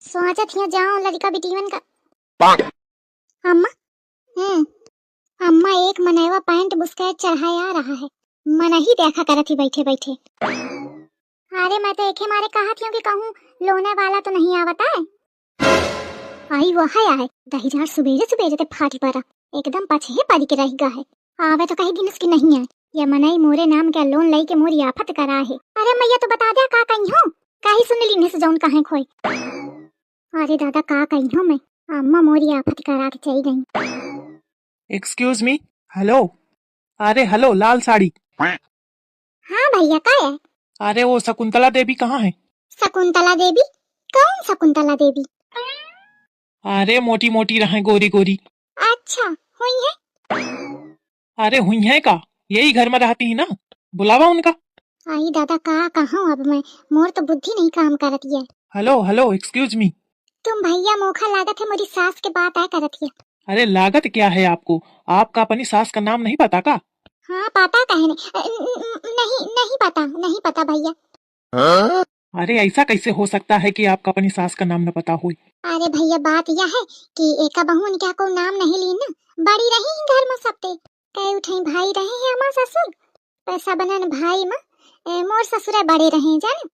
सोचत हिया जाऊं लड़का बिटिवन का। अम्मा। अम्मा एक मनैवा पैंट बुस्केट चढ़ाया रहा है। मन ही देखा करत ही बैठे बैठे। अरे मैं तो एके मारे कहत हूं कि कहूं लोने वाला तो नहीं आवता है। आई वो है आए दहीजार सुबेरे सुबेरे ते फाटी पड़ा एकदम पछे पड़ी के रह गा है। आवे तो कहीं दिन उसकी नहीं आए। ये मनई मोरे नाम क्या लोन लई के मोरी आफत करा है। अरे मैया तो बता दे का कहीं हो काहे सुन ली ने से जौन कहां खोई। अरे दादा का कहीं हो मैं अम्मा मोरी आफत करा के चली गई। Excuse me. हेलो। अरे हेलो लाल साड़ी। हाँ भैया का है? अरे वो शकुंतला देवी कहाँ है? शकुंतला देवी? कौन शकुंतला देवी? अरे मोटी मोटी रहे गोरी गोरी। अच्छा हुई है। अरे हुई है का यही घर में रहती है ना बुलावा उनका। आई दादा का कहाँ अब मैं मोर तो बुद्धि नहीं काम करती है। Hello hello excuse me. तुम भैया मोखा लागत है मोरी सास के बात है करत है। अरे लागत क्या है आपको? आपका अपनी सास का नाम नहीं पता का? हाँ पता कहने नहीं पता भैया। अरे ऐसा कैसे हो सकता है कि आपका अपनी सास का नाम न पता हो? अरे भैया बात यह है कि एका बहू क्या को नाम नहीं ली ना बड़ी रही घर में सबते कई उठाई भाई रहे हैं हमार ससुर पैसा बनन भाई में मोर ससुर बड़े रहे जाने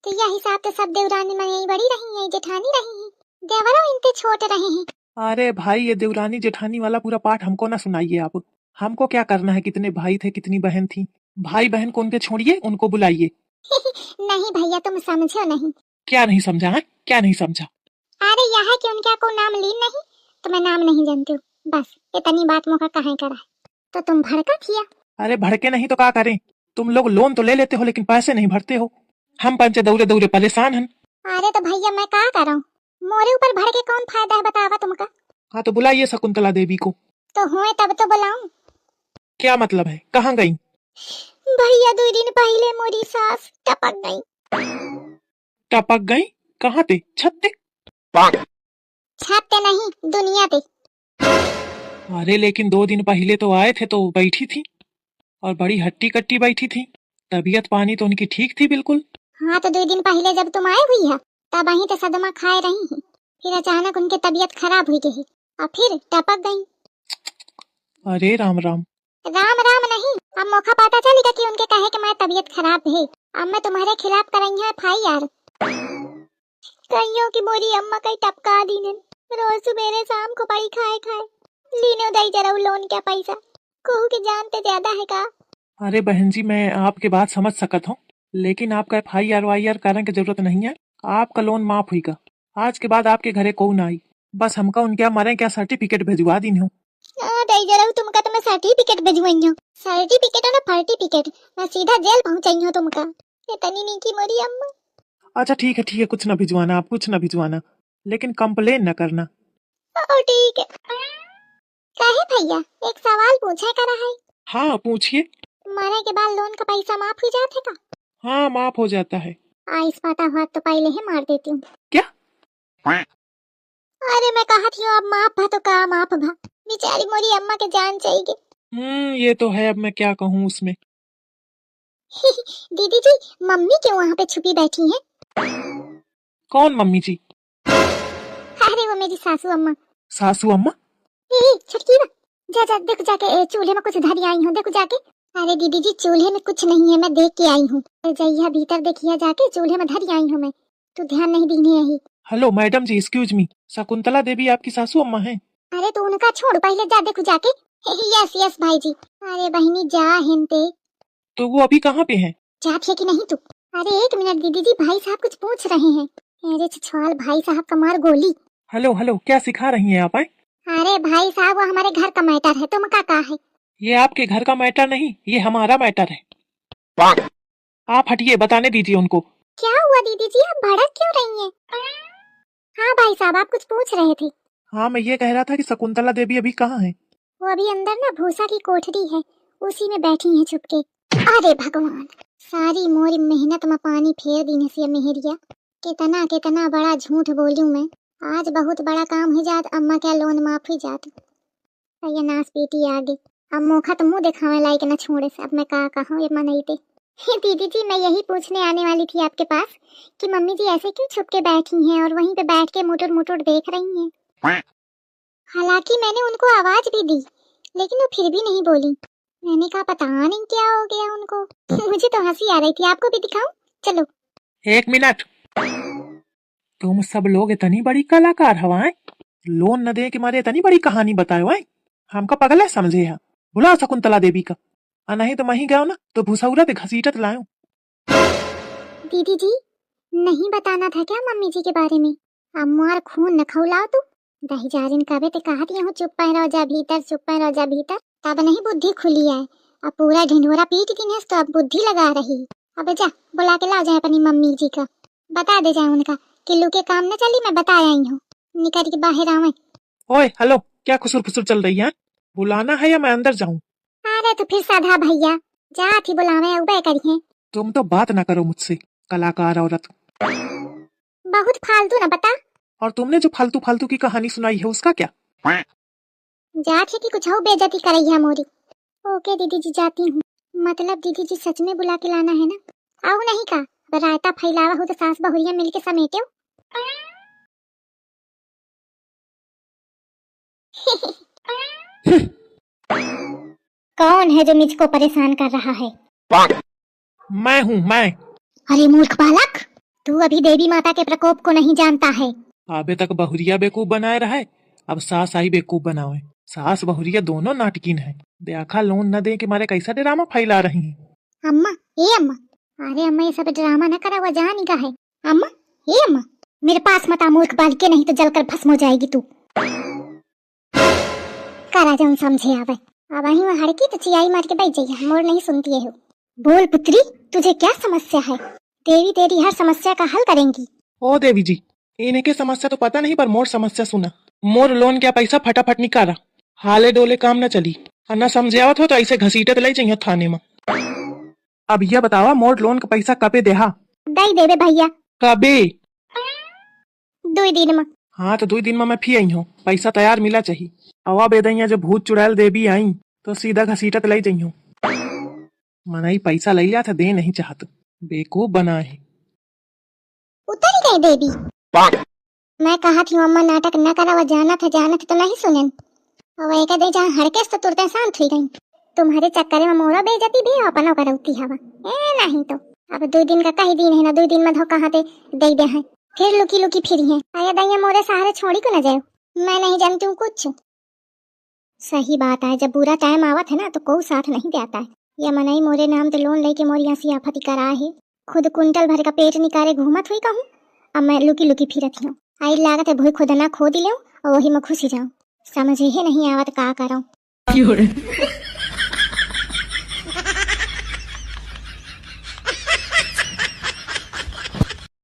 तो यह हिसाब तो सब देवरानी में यही बड़ी रही है जेठानी रही है देवरा इनते छोटे रहे हैं। अरे भाई ये देवरानी जेठानी वाला पूरा पाठ हमको ना सुनाइए आप। हमको क्या करना है कितने भाई थे कितनी बहन थी? भाई बहन को उनके छोड़िए उनको बुलाइए। नहीं भैया तुम समझो नहीं। क्या नहीं समझा है? क्या नहीं समझा? अरे यह है कि उनका को नाम ली नहीं तो मैं नाम नहीं जानती हूँ बस इतनी बात मौका कहाँ करा है तो तुम भड़का थिया। अरे भड़के नहीं तो क्या करें? तुम लोग लोन तो ले लेते हो लेकिन पैसे नहीं भरते हो। हम पंचे दौरे दौरे परेशान हैं। अरे तो भैया मैं क्या करूं मोरे ऊपर भड़के कौन फायदा है बतावा तुमका। हाँ तो बुलाइए शकुंतला देवी को। तो हुए तब तो बुलाऊं। क्या मतलब है कहाँ गई? भैया 2 दिन पहले मोरी सास टपक गई। टपक गई? कहाँ थे? छत पे? छत पे नहीं दुनिया पे। अरे लेकिन 2 दिन पहले तो आए थे तो बैठी थी और बड़ी हट्टी कट्टी बैठी थी। तबीयत पानी तो उनकी ठीक थी बिल्कुल। हाँ तो 2 दिन पहले जब तुम आए हुई है तब वहीं तो सदमा खाए रही हैं फिर अचानक उनकी तबीयत खराब हुई गई और फिर टपक गई। अरे राम राम। राम राम नहीं अब मौका पता चलेगा कि उनके कहे कि मैं तबीयत खराब है अब मैं तुम्हारे खिलाफ कर रही है FIR। कहियो कि मोरी अम्मा कई टपका दी ने रोज सुबेरे शाम को पाई खाए खाए लीने दई जरा लोन क्या पैसा कहू के जानते ज्यादा है का। अरे बहन जी मैं आपके बात समझ सकत हूँ लेकिन आपका FIR वाईआर करने की जरूरत नहीं है। आपका लोन माफ हुईगा। आज के बाद आपके घरे कौन आई बस हमका उनके मरे क्या सर्टिफिकेट भेजवा दी हूँ। दई जरा तुमका तो मैं सर्टिफिकेट भेजवाई हूं सर्टिफिकेट ना सर्टिफिकेट मैं सीधा जेल पहुंचाई हूं तुमका इतनी नहीं की मोरी अम्मा। अच्छा ठीक है कुछ ना भिजवाना आप कुछ ना भिजवाना लेकिन कंप्लेन न करना। ओ ठीक है। कहे भैया एक सवाल पूछे करा है। हाँ पूछिए। मरे के बाद लोन का पैसा माफ हो जाता का? हाँ माफ हो जाता है। इस पता हुआ तो पहले ही मार देती हूँ। क्या? अरे मैं कहा थी अब माफ भा तो का माफ भा बेचारी मोरी अम्मा के जान चाहिए। ये तो है अब मैं क्या कहूँ उसमें। दीदी जी मम्मी क्यों वहाँ पे छुपी बैठी हैं? कौन मम्मी जी? अरे वो मेरी सासू अम्मा। सासू अम्मा? छुटकी जा जा देखो जाके चूल्हे में कुछ धरी आई हूँ देखो जाके। अरे दीदी जी चूल्हे में कुछ नहीं है मैं देख के आई हूँ जइया भीतर देखिया जाके चूल्हे में धरी आई हूँ मैं तू ध्यान नहीं दीने यही। हेलो मैडम जी एक्सक्यूज मी शकुंतला देवी आपकी सासू अम्मा है? अरे तो उनका छोड़ पहले जा देखो जाके। यस यस भाई जी। अरे बहनी जा हिंते। तो वो अभी कहाँ पे हैं? जात है कि नहीं तू? अरे 1 मिनट दीदी जी भाई साहब कुछ पूछ रहे हैं। अरे छछवाल भाई साहब का मार गोली। हेलो हेलो क्या सिखा रही हैं आप? अरे भाई साहब वो हमारे घर का मैटर है तुम का है? ये आपके घर का मैटर नहीं ये हमारा मैटर है। आप हटिए बताने दीजिए उनको। क्या हुआ दीदी जी आप भड़क क्यों रही हैं? हाँ भाई साहब आप कुछ पूछ रहे थे। हाँ मैं ये कह रहा था कि शकुंतला देवी अभी कहाँ है? वो अभी अंदर ना भूसा की कोठरी है उसी में बैठी है छुपके। अरे भगवान सारी मोरी मेहनत में पानी फेर दी से मेहरिया कितना कितना बड़ा झूठ बोलूं मैं। आज बहुत बड़ा काम हो जात अम्मा क्या लोन माफ हो जात। ये नास बेटी आगे अब मौका तो मुंह दिखावे लायक न छोड़े से अब मैं का कहूं ये मनईते। दीदी जी, मैं यही पूछने आने वाली थी आपके पास कि मम्मी जी ऐसे क्यों छुप के बैठी हैं और वहीं पे बैठ के मुटुर मुटुर देख रही हैं। हालांकि मैंने उनको आवाज भी दी, लेकिन वो फिर भी नहीं बोली। मैंने कहा पता नहीं क्या हो गया उनको। मुझे तो हंसी आ रही थी। आपको भी दिखाऊं? चलो। 1 मिनट। तुम सब लोग इतनी बड़ी कलाकार हवाएं, लोन न दे के मारे इतनी बड़ी कहानी बताए हुए हमका पगला समझे है। बुला शकुंतला देवी का, और नहीं तो मही गयो ना तो भूसौरत घसीटत लाऊं। दीदी जी, नहीं बताना था क्या मम्मी जी के बारे में? अम्मार खून न खौलाओ तू। दही जारिन कबे ते कहा दिया हूँ चुप रह जा भीतर, चुप रह जा भीतर। तब नहीं बुद्धि खुली है। अब पूरा ढिंढोरा पीट दी है तो अब बुद्धि लगा रही। अब जा बुला के ला जाए अपनी मम्मी जी का, बता दे जाए उनका किल्लू के काम न चली, मैं बता आई हूँ। निकल के बाहर आवे। ओए हेलो, क्या खुसुर फुसुर चल रही है? बुलाना है या मैं अंदर जाऊं? अरे तो फिर साधा भैया जा थी बुलावे उबे करिए। तुम तो बात ना करो मुझसे, कलाकार औरत। बहुत फालतू न बता। और तुमने जो फालतू फालतू की कहानी सुनाई है उसका क्या? जा थे कि कुछ हो बेइज्जती करई है मोरी। ओके दीदी जी, जाती हूँ। मतलब दीदी जी सच में बुला के लाना है ना? आओ नहीं का, अगर रायता फैलावा हो तो सास बहुरिया मिलके समेटो। कौन है जो मुझको परेशान कर रहा है? मैं हूँ मैं। अरे मूर्ख बालक, तू अभी देवी माता के प्रकोप को नहीं जानता है। अबे तक बहुरिया बेवकूफ बनाए रहा, अब सास आई बेवकूफ बनावे। सास बहुरिया दोनों नाटकीन है। देखा लोन न दे के मारे कैसा ड्रामा फैला रही है। अम्मा, ए अम्मा। अरे अम्मा ये सब ड्रामा न करा, हुआ जान का है। अम्मा, ए अम्मा। मेरे पास मत आ मूर्ख बालिके, नहीं तो जलकर भस्म हो जाएगी तू। करा जाऊं समझे आवे। अब वहीं वहां हड़की तो चियाई मार के बैठ जाइए, मोर नहीं सुनती है। बोल पुत्री, तुझे क्या समस्या है? देवी तेरी हर समस्या का हल करेंगी। ओ देवी जी, इनके समस्या तो पता नहीं पर मोर समस्या सुना। मोर लोन क्या पैसा फटाफट निकाला, हाले डोले काम न चली, और न समझे आवत हो तो ऐसे घसीटे तो ले जाइयो थाने में। अब यह बतावा मोर लोन का पैसा कबे देहा? दई देवे भैया। कबे? 2 दिन में। हाँ तो 2 दिन में मैं फी आई हूँ, पैसा तैयार मिला चाहिए। अवा बेदैया जो भूत चुड़ैल देवी आई तो सीधा घसीटत ले जाइयो। मनाई पैसा ले लिया था, दे नहीं चाहत, बेवकूफ बना है। उतर ही गई देवी। मैं कहा थी अम्मा नाटक न करा, वो जाना था तो नहीं सुने। और एक दे जहाँ हड़के तो तुरते शांत हुई गई। तुम्हारे चक्कर में मोरा बेइज्जती भी अपनों करती हवा। ए नहीं तो अब 2 दिन का कहीं दिन है ना, 2 दिन में धो कहाँ ते दे दे है। फिर लुकी लुकी फिरी है। आया दैया मोरे सहारे छोड़ी को न जाओ। मैं नहीं जानती हूँ कुछ। सही बात है, जब बुरा टाइम आवत है ना तो कोई साथ नहीं देता है। ये मनई मोरे नाम तो लोन लेके मोरी यहाँ सियाफती करा है। खुद कुंटल भर का पेट निकाले घूमत हुई कहूँ, अब मैं लुकी लुकी फिरत हूँ। आई लागत है भूई खुद ना खो दिले और वही मैं खुशी जाऊँ। समझ ही नहीं आवत का करूँ।